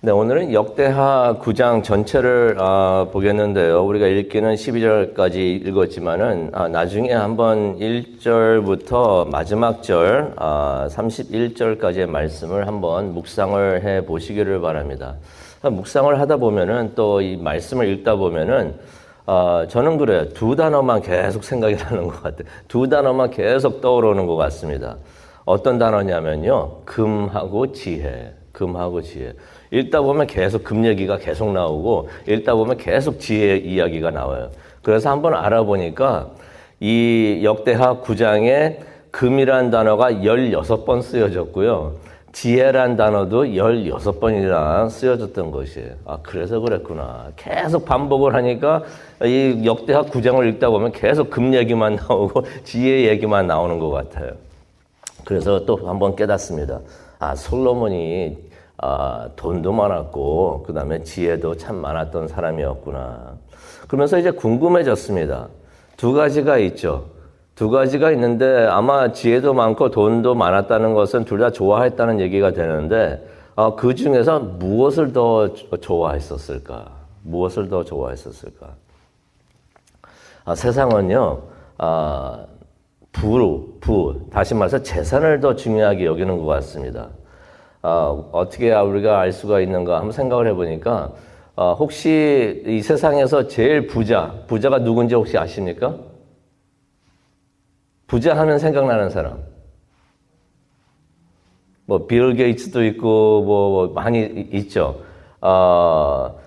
네, 오늘은 역대하 9장 전체를 보겠는데요. 우리가 읽기는 12절까지 읽었지만은 나중에 한번 1절부터 마지막 절 31절까지의 말씀을 한번 묵상을 해 보시기를 바랍니다. 묵상을 하다 보면은 또 이 말씀을 읽다 보면은 저는 그래요. 두 단어만 계속 생각이 나는 것 같아요. 두 단어만 계속 떠오르는 것 같습니다. 어떤 단어냐면요. 금하고 지혜. 금하고 지혜. 읽다 보면 계속 금 얘기가 계속 나오고 읽다 보면 계속 지혜 이야기가 나와요. 그래서 한번 알아보니까 이 역대하 9장에 금이란 단어가 16번 쓰여졌고요. 지혜란 단어도 16번이나 쓰여졌던 것이에요. 그래서 그랬구나. 계속 반복을 하니까 이 역대하 9장을 읽다 보면 계속 금 얘기만 나오고 지혜 얘기만 나오는 것 같아요. 그래서 또 한번 깨닫습니다. 솔로몬이 돈도 많았고 그 다음에 지혜도 참 많았던 사람이었구나. 그러면서 이제 궁금해졌습니다. 두 가지가 있죠. 두 가지가 있는데 아마 지혜도 많고 돈도 많았다는 것은 둘 다 좋아했다는 얘기가 되는데 그 중에서 무엇을 더 좋아했었을까? 무엇을 더 좋아했었을까? 세상은요. 다시 말해서 재산을 더 중요하게 여기는 것 같습니다. 어떻게 우리가 알 수가 있는가 한번 생각을 해보니까 혹시 이 세상에서 제일 부자가 누군지 혹시 아십니까? 부자 하면 생각나는 사람. 빌 게이츠도 있고 뭐 많이 있죠.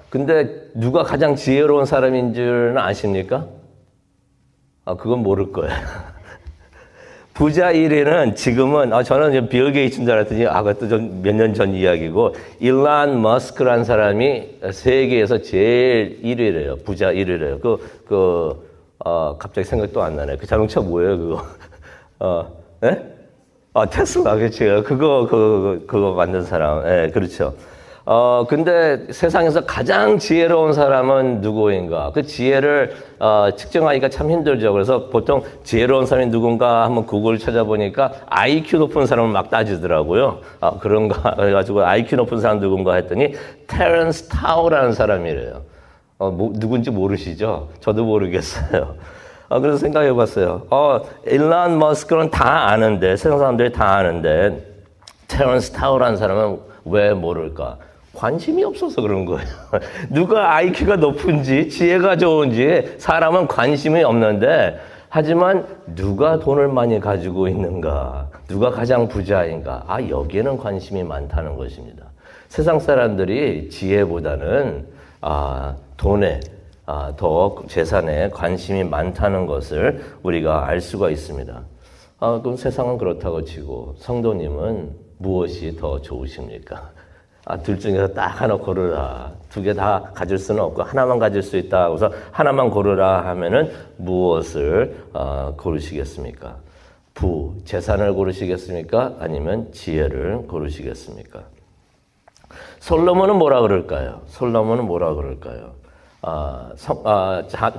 근데 누가 가장 지혜로운 사람인 줄은 아십니까? 그건 모를 거예요. 부자 1위는 지금은 저는 이제 빌 게이츠인 줄 알았더니 그것도 좀 몇 년 전 이야기고 일론 머스크라는 사람이 세계에서 제일 1위래요. 부자 1위래요. 갑자기 생각도 안 나네. 그 자동차 뭐예요, 그거? 네? 테슬라, 그렇지. 그거 만든 사람. 예, 그렇죠. 근데 세상에서 가장 지혜로운 사람은 누구인가? 그 지혜를, 측정하기가 참 힘들죠. 그래서 보통 지혜로운 사람이 누군가 한번 구글을 찾아보니까 IQ 높은 사람을 막 따지더라고요. 그런가? 그래가지고 IQ 높은 사람 누군가 했더니 테런스 타우라는 사람이래요. 누군지 모르시죠? 저도 모르겠어요. 그래서 생각해 봤어요. 일론 머스크는 다 아는데, 세상 사람들이 다 아는데, 테런스 타우라는 사람은 왜 모를까? 관심이 없어서 그런 거예요. 누가 IQ가 높은지, 지혜가 좋은지, 사람은 관심이 없는데, 하지만 누가 돈을 많이 가지고 있는가? 누가 가장 부자인가? 여기에는 관심이 많다는 것입니다. 세상 사람들이 지혜보다는 돈에, 더 재산에 관심이 많다는 것을 우리가 알 수가 있습니다. 그럼 세상은 그렇다고 치고 성도님은 무엇이 더 좋으십니까? 둘 중에서 딱 하나 고르라. 두 개 다 가질 수는 없고 하나만 가질 수 있다. 그래서 하나만 고르라 하면은 무엇을 고르시겠습니까? 재산을 고르시겠습니까? 아니면 지혜를 고르시겠습니까? 솔로몬은 뭐라 그럴까요?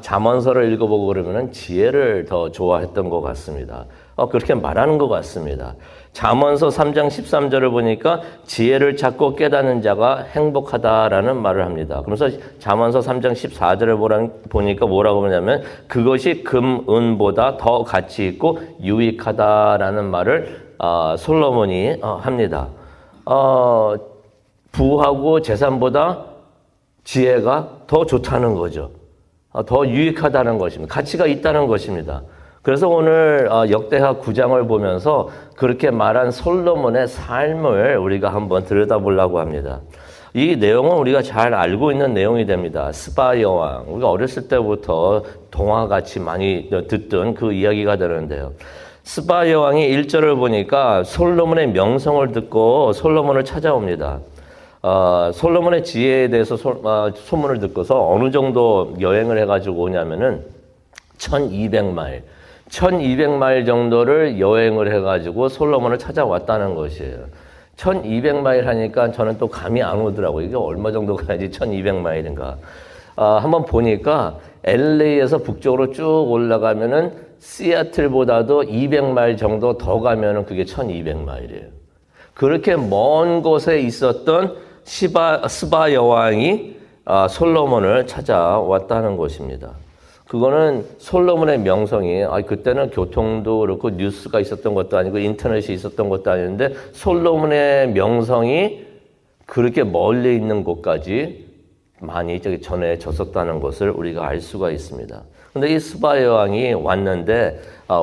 잠언서를 읽어보고 그러면은 지혜를 더 좋아했던 것 같습니다. 그렇게 말하는 것 같습니다. 잠언서 3장 13절을 보니까 지혜를 찾고 깨닫는 자가 행복하다라는 말을 합니다. 그래서 잠언서 3장 14절을 보니까 뭐라고 하냐면 그것이 금, 은보다 더 가치 있고 유익하다라는 말을 솔로몬이 합니다. 부하고 재산보다 지혜가 더 좋다는 거죠. 더 유익하다는 것입니다. 가치가 있다는 것입니다. 그래서 오늘 역대하 9장을 보면서 그렇게 말한 솔로몬의 삶을 우리가 한번 들여다보려고 합니다. 이 내용은 우리가 잘 알고 있는 내용이 됩니다. 스바 여왕. 우리가 어렸을 때부터 동화같이 많이 듣던 그 이야기가 되는데요. 스바 여왕이 1절을 보니까 솔로몬의 명성을 듣고 솔로몬을 찾아옵니다. 솔로몬의 지혜에 대해서 소문을 듣고서 어느 정도 여행을 해가지고 오냐면은 1200마일 정도를 여행을 해가지고 솔로몬을 찾아왔다는 것이에요. 1200마일 하니까 저는 또 감이 안 오더라고요. 이게 얼마 정도 가야지 1200마일인가. 한번 보니까 LA에서 북쪽으로 쭉 올라가면은 시애틀보다도 200마일 정도 더 가면은 그게 1200마일이에요. 그렇게 먼 곳에 있었던 스바 여왕이 솔로몬을 찾아왔다는 것입니다. 그거는 솔로몬의 명성이 그때는 교통도 그렇고 뉴스가 있었던 것도 아니고 인터넷이 있었던 것도 아닌데 솔로몬의 명성이 그렇게 멀리 있는 곳까지 많이 전해졌었다는 것을 우리가 알 수가 있습니다. 그런데 이 스바 여왕이 왔는데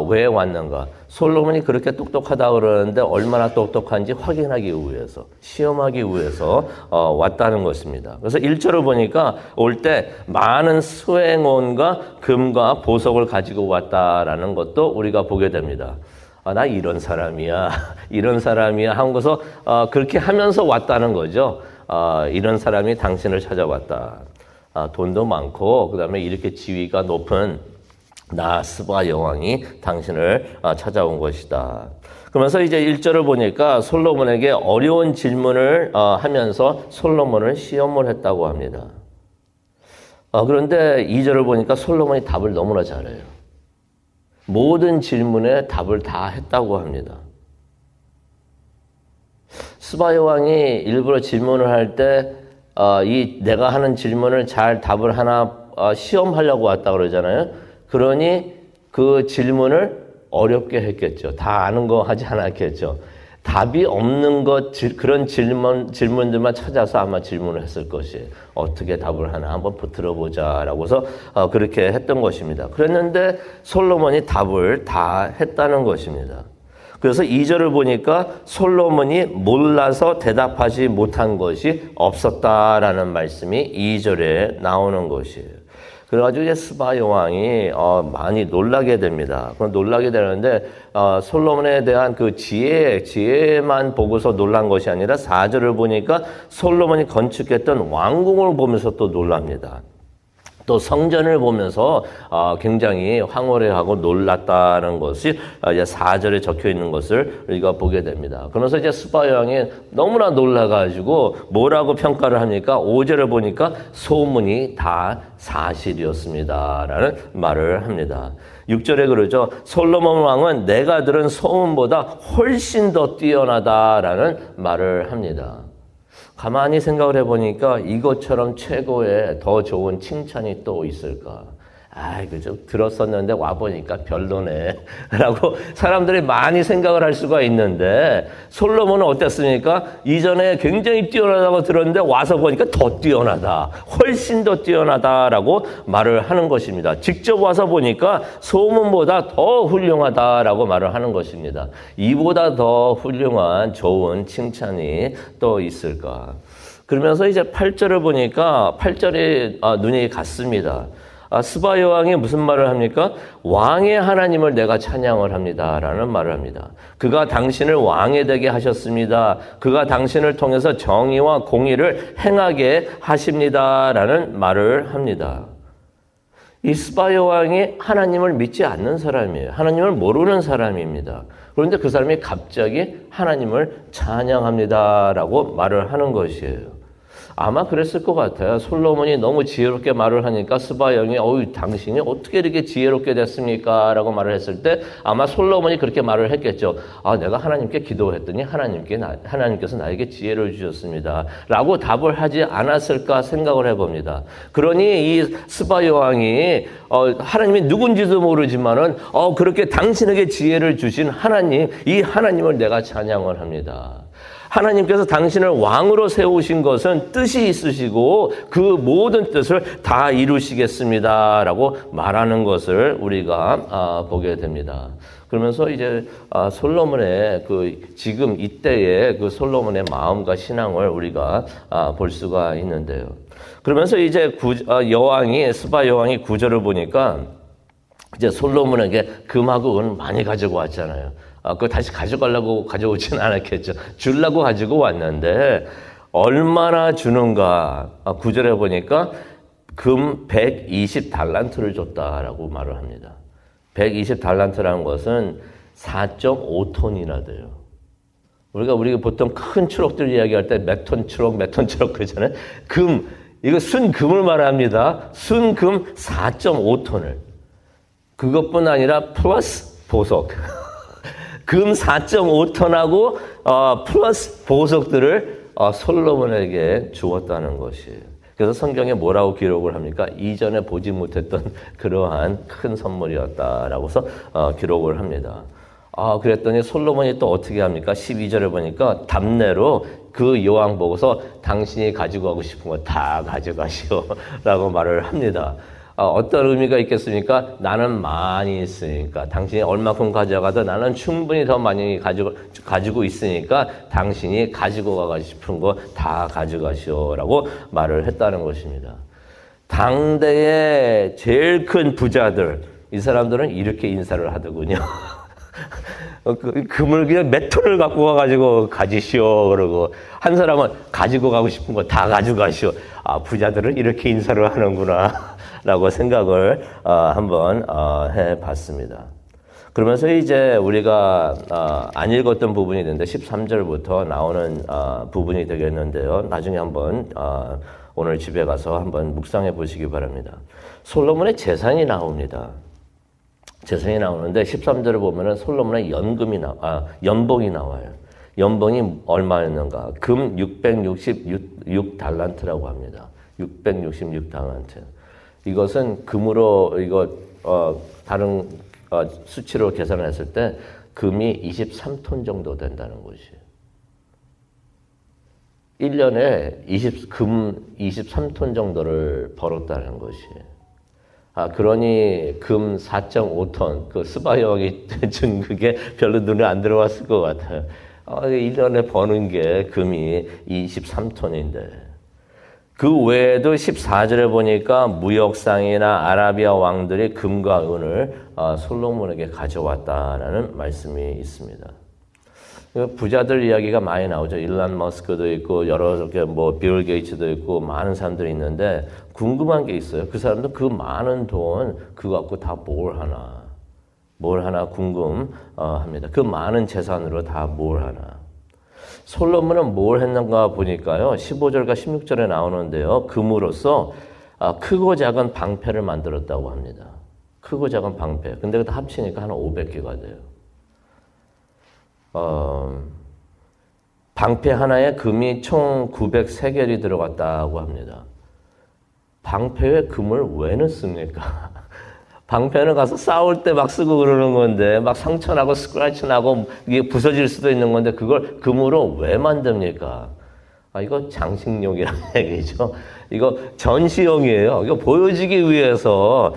왜 왔는가? 솔로몬이 그렇게 똑똑하다 그러는데 얼마나 똑똑한지 확인하기 위해서, 시험하기 위해서 왔다는 것입니다. 그래서 1절을 보니까 올 때 많은 수행원과 금과 보석을 가지고 왔다라는 것도 우리가 보게 됩니다. 나 이런 사람이야, 이런 사람이야 하고서 그렇게 하면서 왔다는 거죠. 이런 사람이 당신을 찾아왔다. 돈도 많고 그다음에 이렇게 지위가 높은 나 스바 여왕이 당신을 찾아온 것이다. 그러면서 이제 1절을 보니까 솔로몬에게 어려운 질문을 하면서 솔로몬을 시험을 했다고 합니다. 그런데 2절을 보니까 솔로몬이 답을 너무나 잘해요. 모든 질문에 답을 다 했다고 합니다. 스바 여왕이 일부러 질문을 할 때 내가 하는 질문을 잘 답을 하나 시험하려고 왔다 그러잖아요. 그러니 그 질문을 어렵게 했겠죠. 다 아는 거 하지 않았겠죠. 답이 없는 그런 질문들만 찾아서 아마 질문을 했을 것이에요. 어떻게 답을 하나 한번 들어보자 라고서 그렇게 했던 것입니다. 그랬는데 솔로몬이 답을 다 했다는 것입니다. 그래서 2절을 보니까 솔로몬이 몰라서 대답하지 못한 것이 없었다라는 말씀이 2절에 나오는 것이에요. 그래가지고 이제 스바 여왕이 많이 놀라게 됩니다. 놀라게 되는데 솔로몬에 대한 그 지혜만 보고서 놀란 것이 아니라 4절을 보니까 솔로몬이 건축했던 왕궁을 보면서 또 놀랍니다. 또 성전을 보면서 굉장히 황홀해하고 놀랐다는 것이 이제 4절에 적혀 있는 것을 우리가 보게 됩니다. 그러면서 이제 스바 여왕이 너무나 놀라가지고 뭐라고 평가를 합니까? 5절을 보니까 소문이 다 사실이었습니다라는 말을 합니다. 6절에 그러죠. 솔로몬 왕은 내가 들은 소문보다 훨씬 더 뛰어나다라는 말을 합니다. 가만히 생각을 해보니까 이것처럼 최고의 더 좋은 칭찬이 또 있을까? 그죠. 들었었는데 와보니까 별로네. 라고 사람들이 많이 생각을 할 수가 있는데 솔로몬은 어땠습니까? 이전에 굉장히 뛰어나다고 들었는데 와서 보니까 더 뛰어나다. 훨씬 더 뛰어나다라고 말을 하는 것입니다. 직접 와서 보니까 소문보다 더 훌륭하다라고 말을 하는 것입니다. 이보다 더 훌륭한 좋은 칭찬이 또 있을까? 그러면서 이제 8절을 보니까 8절에 눈이 갔습니다. 스바 여왕이 무슨 말을 합니까? 왕의 하나님을 내가 찬양을 합니다. 라는 말을 합니다. 그가 당신을 왕이 되게 하셨습니다. 그가 당신을 통해서 정의와 공의를 행하게 하십니다. 라는 말을 합니다. 이 스바 여왕이 하나님을 믿지 않는 사람이에요. 하나님을 모르는 사람입니다. 그런데 그 사람이 갑자기 하나님을 찬양합니다. 라고 말을 하는 것이에요. 아마 그랬을 것 같아요. 솔로몬이 너무 지혜롭게 말을 하니까 스바 여왕이 당신이 어떻게 이렇게 지혜롭게 됐습니까? 라고 말을 했을 때 아마 솔로몬이 그렇게 말을 했겠죠. 내가 하나님께 기도했더니 하나님께서 나에게 지혜를 주셨습니다. 라고 답을 하지 않았을까 생각을 해봅니다. 그러니 이 스바 여왕이 하나님이 누군지도 모르지만은 그렇게 당신에게 지혜를 주신 하나님, 이 하나님을 내가 찬양을 합니다. 하나님께서 당신을 왕으로 세우신 것은 뜻이 있으시고 그 모든 뜻을 다 이루시겠습니다. 라고 말하는 것을 우리가 보게 됩니다. 그러면서 이제 솔로몬의 지금 이때의 그 솔로몬의 마음과 신앙을 우리가 볼 수가 있는데요. 그러면서 이제 스바 여왕이 9절을 보니까 이제 솔로몬에게 금하고 은 많이 가지고 왔잖아요. 그거 다시 가져가려고 가져오지는 않았겠죠. 주려고 가지고 왔는데 얼마나 주는가? 9절에 보니까 금 120달란트를 줬다라고 말을 합니다. 120달란트라는 것은 4.5톤이나 돼요. 우리가 보통 큰 추록들 이야기할 때 몇 톤 추록 그러잖아요. 이거 순금을 말합니다. 순금 4.5톤을. 그것뿐 아니라 플러스 보석. 금 4.5톤하고 플러스 보석들을 솔로몬에게 주었다는 것이에요. 그래서 성경에 뭐라고 기록을 합니까? 이전에 보지 못했던 그러한 큰 선물이었다라고서 기록을 합니다. 그랬더니 솔로몬이 또 어떻게 합니까? 12절에 보니까 답례로 그 여왕 보고서 당신이 가지고 가고 싶은 거 다 가져가시오 라고 말을 합니다. 어떤 의미가 있겠습니까? 나는 많이 있으니까 당신이 얼마큼 가져가도 나는 충분히 더 많이 가지고 있으니까 당신이 가지고 가고 싶은 거 다 가져가시오 라고 말을 했다는 것입니다. 당대의 제일 큰 부자들, 이 사람들은 이렇게 인사를 하더군요. 금을 그냥 몇 톤을 갖고 가가지고 가지시오 그러고, 한 사람은 가지고 가고 싶은 거 다 가져가시오. 부자들은 이렇게 인사를 하는구나 라고 생각을 한번 해봤습니다. 그러면서 이제 우리가 안 읽었던 부분이 있는데 13절부터 나오는 부분이 되겠는데요. 나중에 한번 오늘 집에 가서 한번 묵상해 보시기 바랍니다. 솔로몬의 재산이 나옵니다. 재산이 나오는데 13절을 보면은 솔로몬의 연봉이 나와요. 연봉이 얼마였는가? 금 666달란트라고 합니다. 666달란트. 이것은 금으로 다른 수치로 계산을 했을 때 금이 23톤 정도 된다는 것이에요. 1년에 금 23톤 정도를 벌었다는 것이에요. 그러니 금 4.5톤, 그 스바 여왕이 준 그게 별로 눈에 안 들어왔을 것 같아요. 1년에 버는 게 금이 23톤인데. 그 외에도 14절에 보니까 무역상이나 아라비아 왕들이 금과 은을 솔로몬에게 가져왔다라는 말씀이 있습니다. 부자들 이야기가 많이 나오죠. 일론 머스크도 있고 여러 빌 게이츠도 있고 많은 사람들이 있는데 궁금한 게 있어요. 그 사람들 그 많은 돈 그거 갖고 다 뭘 하나 궁금합니다. 그 많은 재산으로 다 뭘 하나. 솔로몬은 뭘 했는가 보니까요. 15절과 16절에 나오는데요. 금으로써 크고 작은 방패를 만들었다고 합니다. 크고 작은 방패. 근데 그거 다 합치니까 한 500개가 돼요. 방패 하나에 금이 총 903결이 들어갔다고 합니다. 방패에 금을 왜 넣습니까? 방패는 가서 싸울 때 막 쓰고 그러는 건데, 막 상처나고 스크래치 나고 이게 부서질 수도 있는 건데, 그걸 금으로 왜 만듭니까? 이거 장식용이라는 얘기죠. 이거 전시용이에요. 이거 보여지기 위해서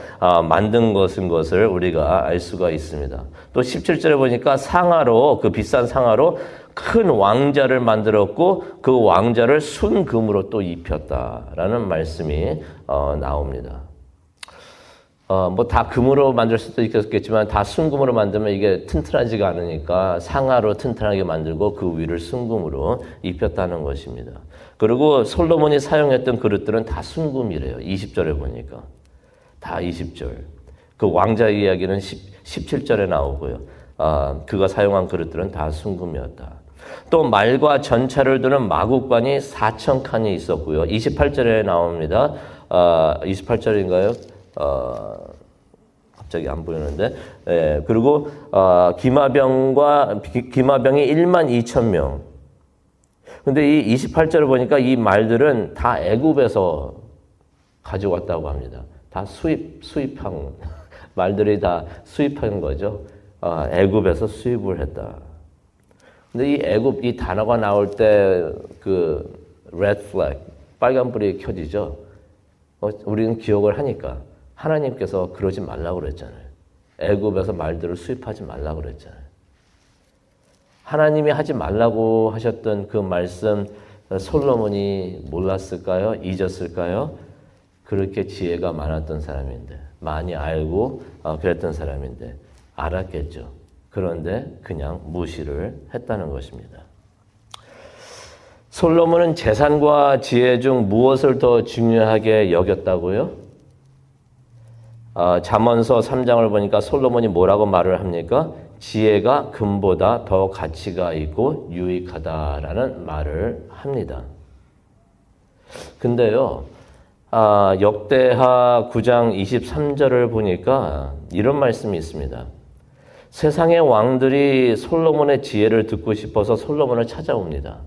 만든 것을 우리가 알 수가 있습니다. 또 17절에 보니까 상아로, 그 비싼 상아로 큰 왕자를 만들었고 그 왕자를 순금으로 또 입혔다라는 말씀이 나옵니다. 다 금으로 만들 수도 있겠지만 다 순금으로 만들면 이게 튼튼하지가 않으니까 상아로 튼튼하게 만들고 그 위를 순금으로 입혔다는 것입니다. 그리고 솔로몬이 사용했던 그릇들은 다 순금이래요. 20절에 보니까. 다 20절. 그 왕자 이야기는 17절에 나오고요. 그가 사용한 그릇들은 다 순금이었다. 또 말과 전차를 두는 마국관이 4,000칸이 있었고요. 28절에 나옵니다. 28절인가요? 갑자기 안 보이는데. 그리고 기마병이 12,000명. 근데 이 28절을 보니까 이 말들은 다 애굽에서 가져왔다고 합니다. 다 수입한 말들이 다 수입한 거죠. 애굽에서 수입을 했다. 근데 이 애굽 이 단어가 나올 때 그 red flag 빨간불이 켜지죠. 우리는 기억을 하니까 하나님께서 그러지 말라고 그랬잖아요. 애굽에서 말들을 수입하지 말라고 그랬잖아요. 하나님이 하지 말라고 하셨던 그 말씀 솔로몬이 몰랐을까요? 잊었을까요? 그렇게 지혜가 많았던 사람인데, 많이 알고 그랬던 사람인데 알았겠죠. 그런데 그냥 무시를 했다는 것입니다. 솔로몬은 재산과 지혜 중 무엇을 더 중요하게 여겼다고요? 잠언서 3장을 보니까 솔로몬이 뭐라고 말을 합니까? 지혜가 금보다 더 가치가 있고 유익하다라는 말을 합니다. 근데요, 역대하 9장 23절을 보니까 이런 말씀이 있습니다. 세상의 왕들이 솔로몬의 지혜를 듣고 싶어서 솔로몬을 찾아옵니다.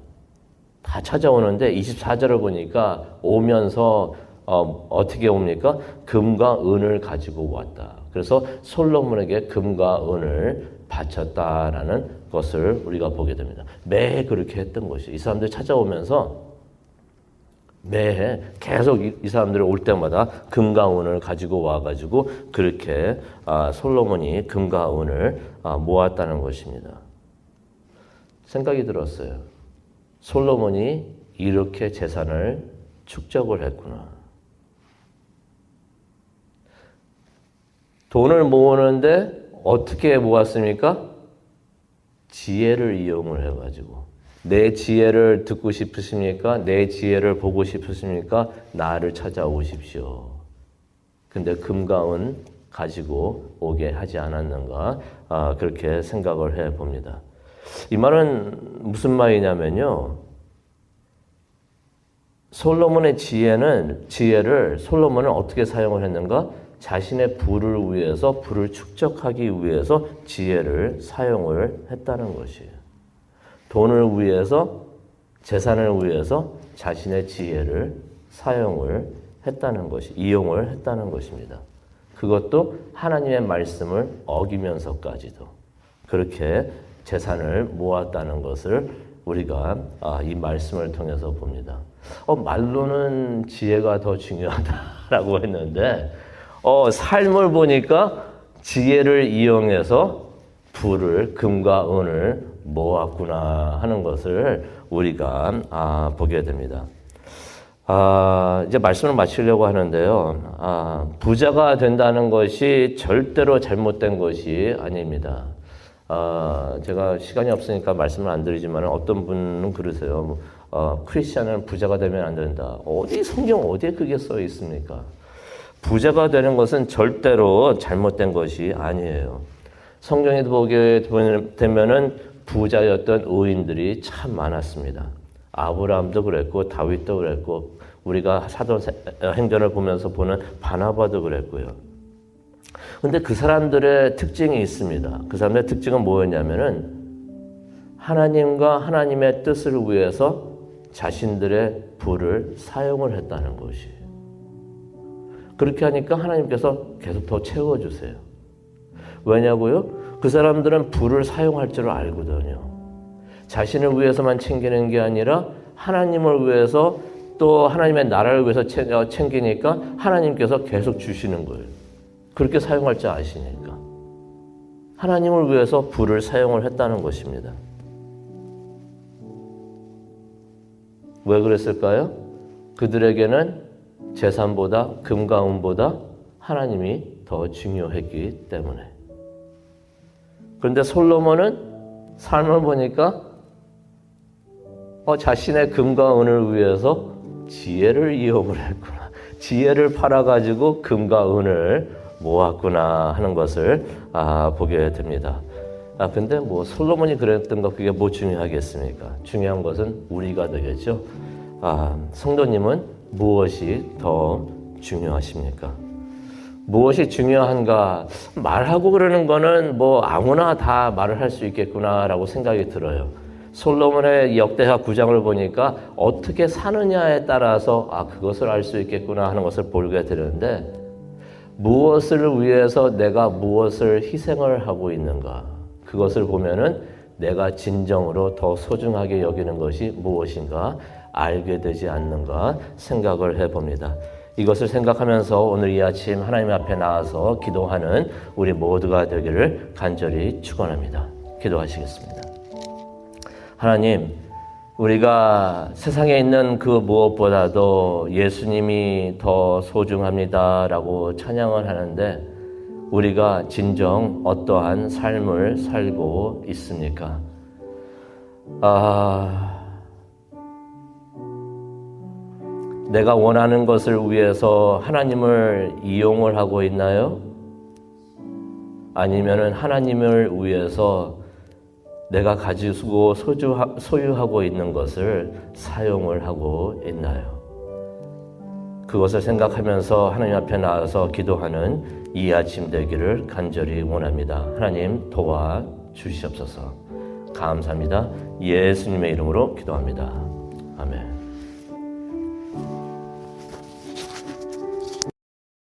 다 찾아오는데 24절을 보니까 오면서 어떻게 옵니까? 금과 은을 가지고 왔다. 그래서 솔로몬에게 금과 은을 바쳤다라는 것을 우리가 보게 됩니다. 매해 그렇게 했던 것이. 이 사람들이 찾아오면서 매해 계속 이 사람들이 올 때마다 금과 은을 가지고 와가지고 그렇게 솔로몬이 금과 은을 모았다는 것입니다. 생각이 들었어요. 솔로몬이 이렇게 재산을 축적을 했구나. 돈을 모으는데 어떻게 모았습니까? 지혜를 이용을 해가지고. 내 지혜를 듣고 싶으십니까? 내 지혜를 보고 싶으십니까? 나를 찾아오십시오. 근데 금과 은 가지고 오게 하지 않았는가? 그렇게 생각을 해봅니다. 이 말은 무슨 말이냐면요. 솔로몬의 지혜를 솔로몬은 어떻게 사용을 했는가? 자신의 부를 위해서, 부를 축적하기 위해서 지혜를 사용을 했다는 것이에요. 돈을 위해서, 재산을 위해서 자신의 지혜를 사용을 했다는 것이, 이용을 했다는 것입니다. 그것도 하나님의 말씀을 어기면서까지도 그렇게 재산을 모았다는 것을 우리가 이 말씀을 통해서 봅니다. 말로는 지혜가 더 중요하다라고 했는데 삶을 보니까 지혜를 이용해서 부를, 금과 은을 모았구나 하는 것을 우리가 보게 됩니다. 이제 말씀을 마치려고 하는데요. 부자가 된다는 것이 절대로 잘못된 것이 아닙니다. 제가 시간이 없으니까 말씀을 안 드리지만 어떤 분은 그러세요. 크리스찬은 부자가 되면 안 된다. 성경 어디에 그게 써 있습니까? 부자가 되는 것은 절대로 잘못된 것이 아니에요. 성경에 보게 되면은 부자였던 의인들이 참 많았습니다. 아브라함도 그랬고 다윗도 그랬고 우리가 사도행전을 보면서 보는 바나바도 그랬고요. 근데 그 사람들의 특징이 있습니다. 그 사람들의 특징은 뭐였냐면은 하나님과 하나님의 뜻을 위해서 자신들의 부를 사용을 했다는 것이에요. 그렇게 하니까 하나님께서 계속 더 채워주세요. 왜냐고요? 그 사람들은 부를 사용할 줄 알거든요. 자신을 위해서만 챙기는 게 아니라 하나님을 위해서 또 하나님의 나라를 위해서 챙기니까 하나님께서 계속 주시는 거예요. 그렇게 사용할 줄 아시니까. 하나님을 위해서 부를 사용을 했다는 것입니다. 왜 그랬을까요? 그들에게는 재산보다 금과 은보다 하나님이 더 중요했기 때문에. 그런데 솔로몬은 삶을 보니까 자신의 금과 은을 위해서 지혜를 이용을 했구나. 지혜를 팔아가지고 금과 은을 모았구나 하는 것을 보게 됩니다. 근데 솔로몬이 그랬던 거 그게 뭐 중요하겠습니까? 중요한 것은 우리가 되겠죠. 성도님은 무엇이 더 중요하십니까? 무엇이 중요한가? 말하고 그러는 거는 아무나 다 말을 할 수 있겠구나라고 생각이 들어요. 솔로몬의 역대하 9장을 보니까 어떻게 사느냐에 따라서 그것을 알 수 있겠구나 하는 것을 보게 되는데 무엇을 위해서 내가 무엇을 희생을 하고 있는가? 그것을 보면은 내가 진정으로 더 소중하게 여기는 것이 무엇인가 알게 되지 않는가 생각을 해봅니다. 이것을 생각하면서 오늘 이 아침 하나님 앞에 나와서 기도하는 우리 모두가 되기를 간절히 축원합니다. 기도하시겠습니다. 하나님, 우리가 세상에 있는 그 무엇보다도 예수님이 더 소중합니다라고 찬양을 하는데 우리가 진정 어떠한 삶을 살고 있습니까? 내가 원하는 것을 위해서 하나님을 이용을 하고 있나요? 아니면은 하나님을 위해서 내가 가지고 소유하고 있는 것을 사용을 하고 있나요? 그것을 생각하면서 하나님 앞에 나와서 기도하는 이 아침 되기를 간절히 원합니다. 하나님 도와주시옵소서. 감사합니다. 예수님의 이름으로 기도합니다.